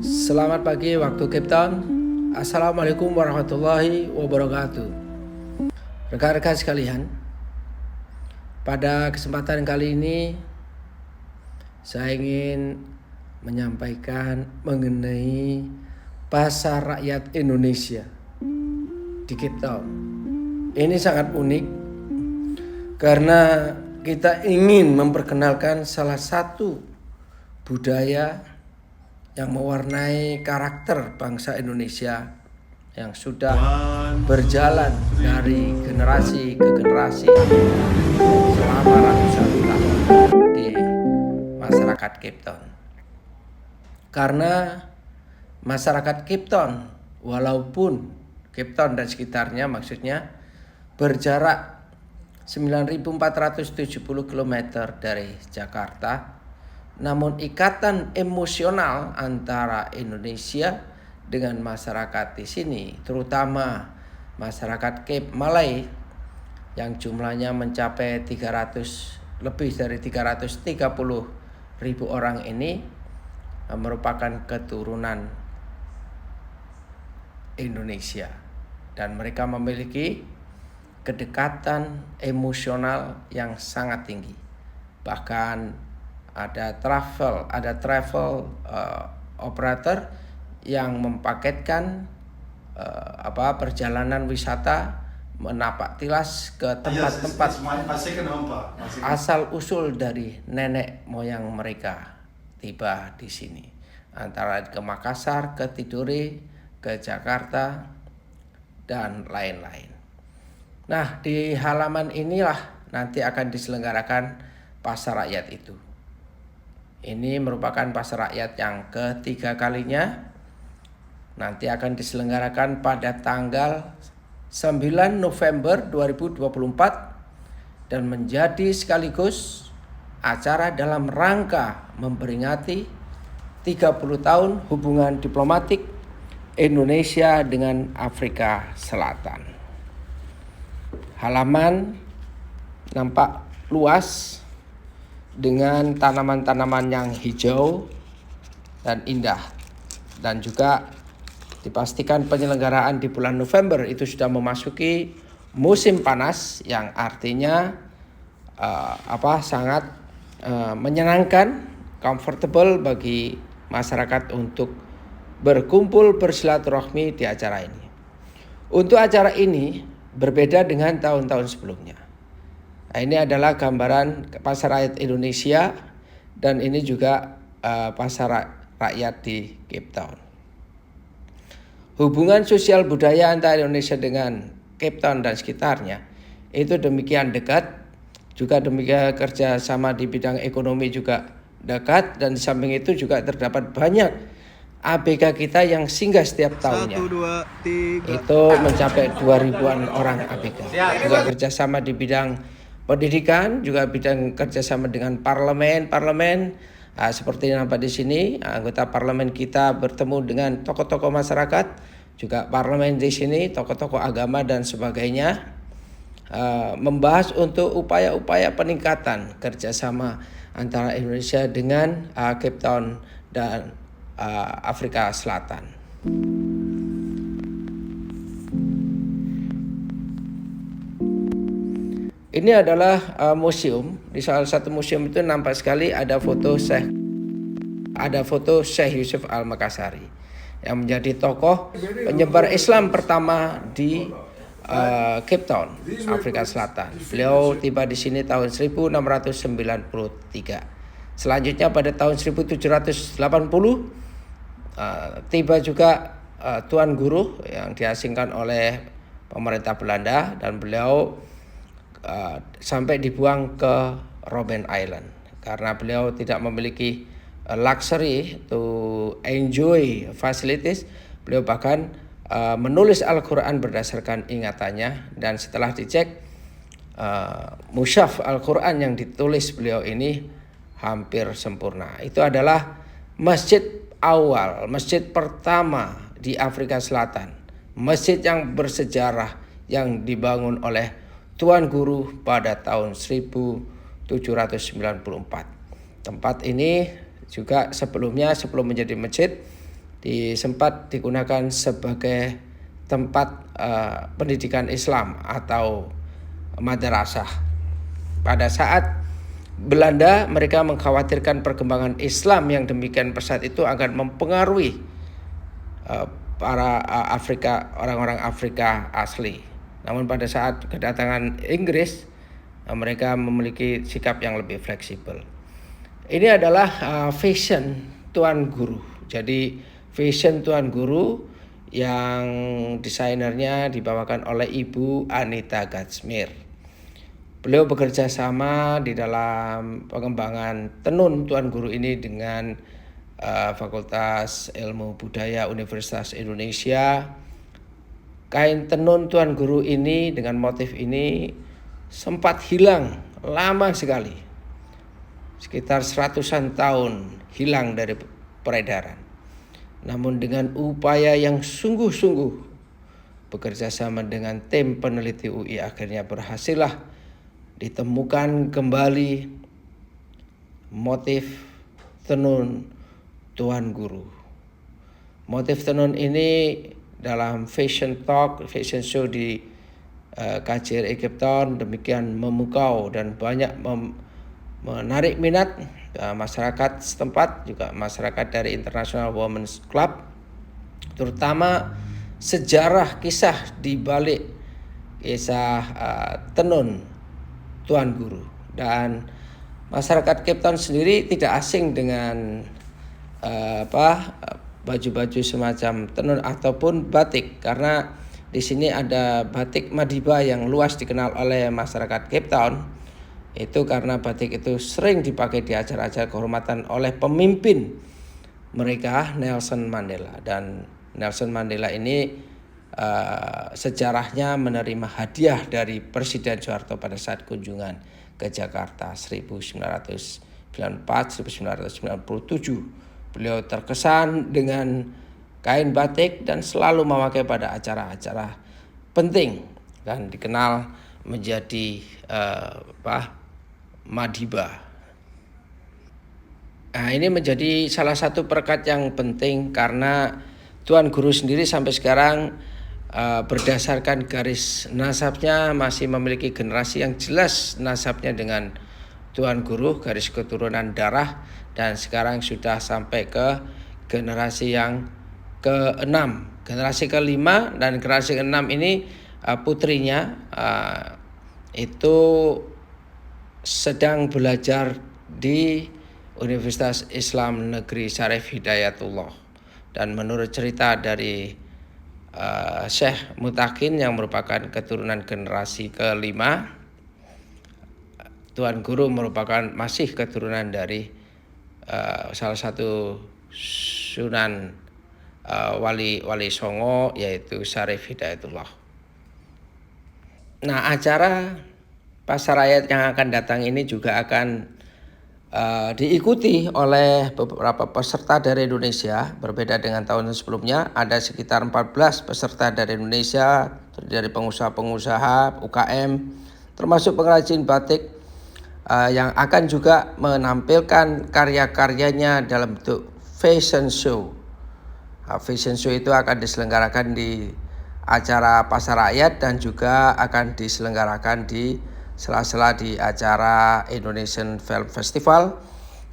Selamat pagi waktu Cape Town. Assalamualaikum warahmatullahi wabarakatuh. Rekan-rekan sekalian, pada kesempatan kali ini saya ingin menyampaikan mengenai Pasar Rakyat Indonesia di Cape Town. Ini sangat unik karena kita ingin memperkenalkan salah satu budaya yang mewarnai karakter bangsa Indonesia yang sudah berjalan dari generasi ke generasi selama ratusan tahun di masyarakat Cape Town. Karena masyarakat Cape Town, walaupun Cape Town dan sekitarnya maksudnya berjarak 9.470 km dari Jakarta, namun ikatan emosional antara Indonesia dengan masyarakat di sini, terutama masyarakat Cape Malay yang jumlahnya mencapai lebih dari 330.000 orang ini, merupakan keturunan Indonesia dan mereka memiliki kedekatan emosional yang sangat tinggi. Bahkan ada travel operator yang mempaketkan perjalanan wisata menapak tilas ke tempat-tempat asal usul dari nenek moyang mereka tiba di sini, antara ke Makassar, ke Tidore, ke Jakarta dan lain-lain. Nah, di halaman inilah nanti akan diselenggarakan pasar rakyat itu. Ini merupakan pasar rakyat yang ketiga kalinya. Nanti akan diselenggarakan pada tanggal 9 November 2024 dan menjadi sekaligus acara dalam rangka memperingati 30 tahun hubungan diplomatik Indonesia dengan Afrika Selatan. Halaman nampak luas dengan tanaman-tanaman yang hijau dan indah, dan juga dipastikan penyelenggaraan di bulan November itu sudah memasuki musim panas, yang artinya sangat menyenangkan, comfortable bagi masyarakat untuk berkumpul bersilaturahmi di acara ini. Untuk acara ini berbeda dengan tahun-tahun sebelumnya. Nah, ini adalah gambaran pasar rakyat Indonesia dan ini juga pasar rakyat di Cape Town. Hubungan sosial budaya antara Indonesia dengan Cape Town dan sekitarnya itu demikian dekat, juga demikian kerjasama di bidang ekonomi juga dekat, dan di samping itu juga terdapat banyak ABK kita yang singgah setiap tahunnya. 1, 2, 3. Itu mencapai 2.000-an orang ABK. Juga kerjasama di bidang pendidikan, juga bidang kerjasama dengan parlemen. Seperti yang nampak di sini, anggota parlemen kita bertemu dengan tokoh-tokoh masyarakat, juga parlemen di sini, tokoh-tokoh agama dan sebagainya, membahas untuk upaya-upaya peningkatan kerjasama antara Indonesia dengan Cape Town dan Afrika Selatan. Ini adalah museum. Di salah satu museum itu nampak sekali ada foto Syekh Yusuf Al-Makassari yang menjadi tokoh penyebar Islam pertama di Cape Town, Afrika Selatan. Beliau tiba di sini tahun 1693. Selanjutnya pada tahun 1780 tiba juga Tuan Guru yang diasingkan oleh pemerintah Belanda, dan beliau sampai dibuang ke Robben Island karena beliau tidak memiliki luxury to enjoy facilities. Beliau bahkan menulis Al-Quran berdasarkan ingatannya, dan setelah dicek mushaf Al-Quran yang ditulis beliau ini hampir sempurna. Itu adalah masjid awal, masjid pertama di Afrika Selatan, masjid yang bersejarah yang dibangun oleh Tuan Guru pada tahun 1794. Tempat ini juga sebelum menjadi masjid sempat digunakan sebagai tempat pendidikan Islam atau madrasah. Pada saat Belanda, mereka mengkhawatirkan perkembangan Islam yang demikian pesat itu akan mempengaruhi para orang-orang Afrika asli. Namun pada saat kedatangan Inggris, mereka memiliki sikap yang lebih fleksibel. Ini adalah fashion Tuan Guru. Jadi fashion Tuan Guru yang desainernya dibawakan oleh Ibu Anita Gatsmir. Beliau bekerja sama di dalam pengembangan tenun Tuan Guru ini dengan Fakultas Ilmu Budaya Universitas Indonesia. Kain tenun Tuan Guru ini dengan motif ini sempat hilang lama sekali. Sekitar 100-an tahun hilang dari peredaran. Namun dengan upaya yang sungguh-sungguh bekerja sama dengan tim peneliti UI akhirnya berhasillah ditemukan kembali motif tenun Tuan Guru. Motif tenun ini dalam fashion talk, fashion show di KJRI Cape Town demikian memukau dan banyak menarik minat masyarakat setempat, juga masyarakat dari International Women's Club, terutama sejarah kisah di balik kisah tenun Tuan Guru. Dan masyarakat Cape Town sendiri tidak asing dengan baju-baju semacam tenun ataupun batik, karena di sini ada batik Madiba yang luas dikenal oleh masyarakat Cape Town. Itu karena batik itu sering dipakai di acara-acara kehormatan oleh pemimpin mereka, Nelson Mandela. Dan Nelson Mandela ini sejarahnya menerima hadiah dari Presiden Soeharto pada saat kunjungan ke Jakarta 1994-1997. Beliau terkesan dengan kain batik dan selalu memakai pada acara-acara penting dan dikenal menjadi Madiba. Nah, ini menjadi salah satu perekat yang penting karena Tuan Guru sendiri sampai sekarang berdasarkan garis nasabnya masih memiliki generasi yang jelas nasabnya dengan Tuan Guru, garis keturunan darah, dan sekarang sudah sampai ke generasi yang ke-6, generasi ke-5, dan generasi ke-6 ini putrinya itu sedang belajar di Universitas Islam Negeri Syarif Hidayatullah. Dan menurut cerita dari Syekh Mutakin yang merupakan keturunan generasi ke-5, Tuan Guru merupakan masih keturunan dari salah satu Sunan Wali Songo, yaitu Syarif Hidayatullah. Nah, acara Pasar Rakyat yang akan datang ini juga akan diikuti oleh beberapa peserta dari Indonesia. Berbeda dengan tahun sebelumnya, ada sekitar 14 peserta dari Indonesia, dari pengusaha-pengusaha UKM, termasuk pengrajin batik yang akan juga menampilkan karya-karyanya dalam bentuk fashion show. Fashion show itu akan diselenggarakan di acara Pasar Rakyat dan juga akan diselenggarakan di sela-sela di acara Indonesian Film Festival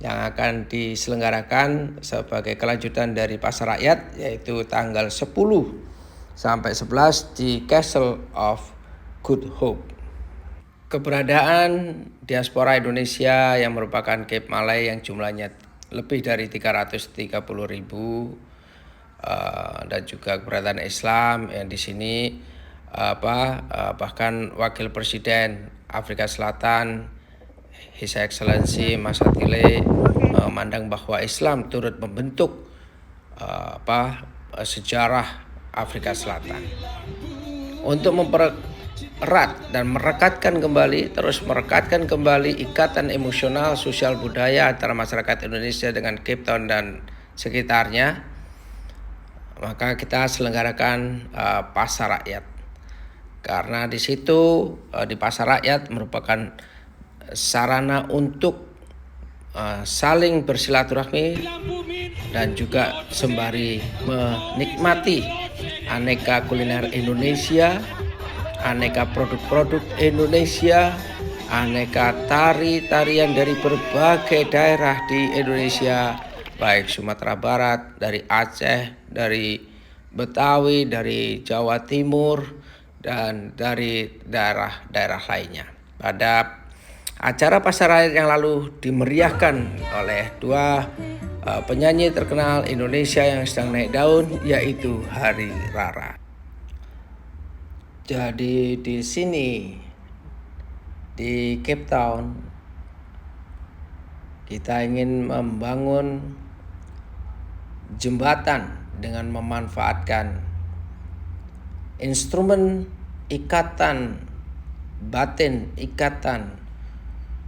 yang akan diselenggarakan sebagai kelanjutan dari Pasar Rakyat, yaitu tanggal 10 sampai 11 di Castle of Good Hope. Keberadaan diaspora Indonesia yang merupakan Cape Malay yang jumlahnya lebih dari 330.000 dan juga keberadaan Islam yang di sini bahkan Wakil Presiden Afrika Selatan His Excellency Mas Atile memandang bahwa Islam turut membentuk sejarah Afrika Selatan untuk mempererat dan merekatkan kembali ikatan emosional sosial budaya antara masyarakat Indonesia dengan Cape Town dan sekitarnya. Maka kita selenggarakan Pasar Rakyat. Karena di situ di Pasar Rakyat merupakan sarana untuk saling bersilaturahmi dan juga sembari menikmati aneka kuliner Indonesia, aneka produk-produk Indonesia, aneka tarian dari berbagai daerah di Indonesia, baik Sumatera Barat, dari Aceh, dari Betawi, dari Jawa Timur, dan dari daerah-daerah lainnya. Pada acara pasar rakyat yang lalu dimeriahkan oleh dua penyanyi terkenal Indonesia yang sedang naik daun, yaitu Hari Rara. Jadi di sini di Cape Town kita ingin membangun jembatan dengan memanfaatkan instrumen ikatan batin, ikatan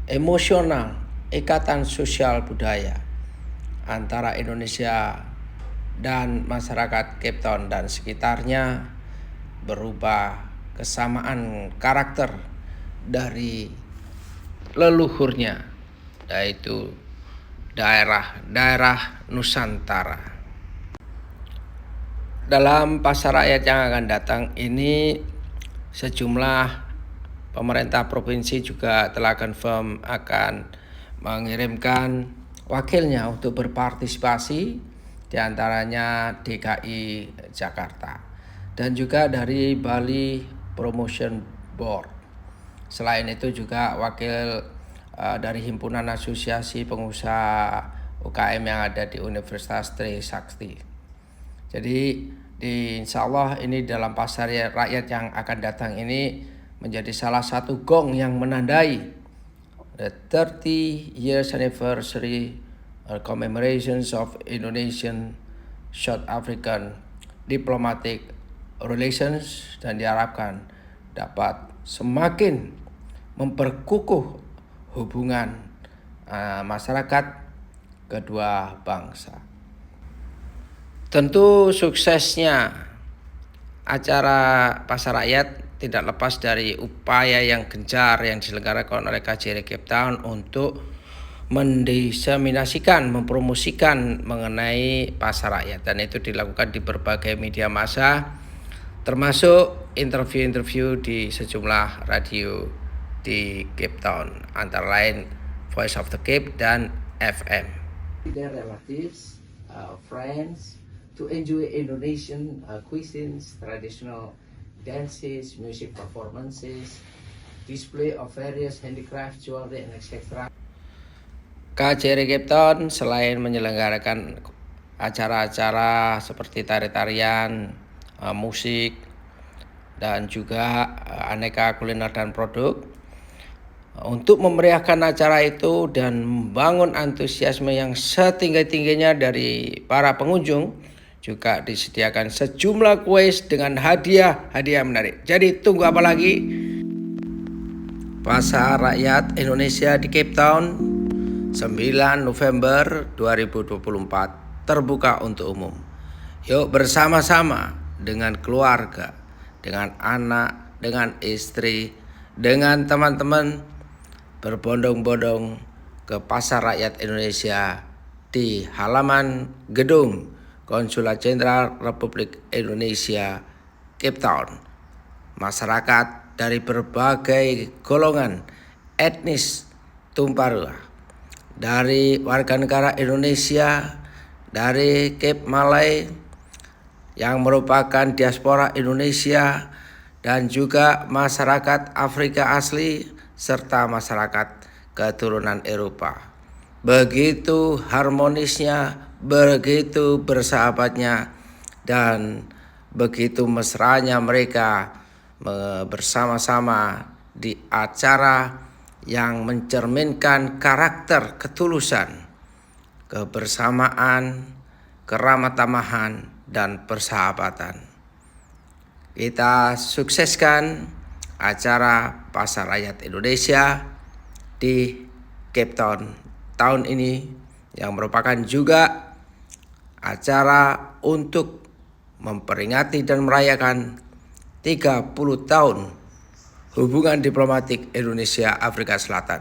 emosional, ikatan sosial budaya antara Indonesia dan masyarakat Cape Town dan sekitarnya, berupa kesamaan karakter dari leluhurnya, yaitu daerah-daerah Nusantara. Dalam pasar rakyat yang akan datang ini, sejumlah pemerintah provinsi juga telah confirm akan mengirimkan wakilnya untuk berpartisipasi, diantaranya DKI Jakarta dan juga dari Bali Promotion Board. Selain itu juga wakil dari Himpunan Asosiasi Pengusaha UKM yang ada di Universitas Trisakti. Jadi insya Allah ini dalam pasar rakyat yang akan datang ini menjadi salah satu gong yang menandai the 30 years anniversary commemorations of Indonesian South African diplomatic relations, dan diharapkan dapat semakin memperkukuh hubungan masyarakat kedua bangsa. Tentu suksesnya acara pasar rakyat tidak lepas dari upaya yang gencar yang diselenggarakan oleh KJRI Cape Town untuk mendiseminasikan, mempromosikan mengenai pasar rakyat, dan itu dilakukan di berbagai media massa, termasuk interview-interview di sejumlah radio di Cape Town, antara lain Voice of the Cape dan FM. Their relatives, friends, to enjoy Indonesian cuisines, traditional dances, music performances, display of various handicraft, jewelry, and etc. KJRI Cape Town selain menyelenggarakan acara-acara seperti tari-tarian, musik, dan juga aneka kuliner dan produk, untuk memeriahkan acara itu dan membangun antusiasme yang setinggi-tingginya dari para pengunjung, juga disediakan sejumlah kuis dengan hadiah menarik. Jadi tunggu apa lagi? Pasar Rakyat Indonesia di Cape Town 9 November 2024 terbuka untuk umum. Yuk bersama-sama dengan keluarga, dengan anak, dengan istri, dengan teman-teman berbondong-bondong ke Pasar Rakyat Indonesia di halaman gedung Konsulat Jenderal Republik Indonesia Cape Town. Masyarakat dari berbagai golongan etnis tumpah ruah, dari warga negara Indonesia, dari Cape Malay yang merupakan diaspora Indonesia, dan juga masyarakat Afrika asli serta masyarakat keturunan Eropa. Begitu harmonisnya, begitu bersahabatnya, dan begitu mesranya mereka bersama-sama di acara yang mencerminkan karakter ketulusan, kebersamaan, keramah tamahan, dan persahabatan. Kita sukseskan acara Pasar Rakyat Indonesia di Cape Town tahun ini, yang merupakan juga acara untuk memperingati dan merayakan 30 tahun hubungan diplomatik Indonesia Afrika Selatan.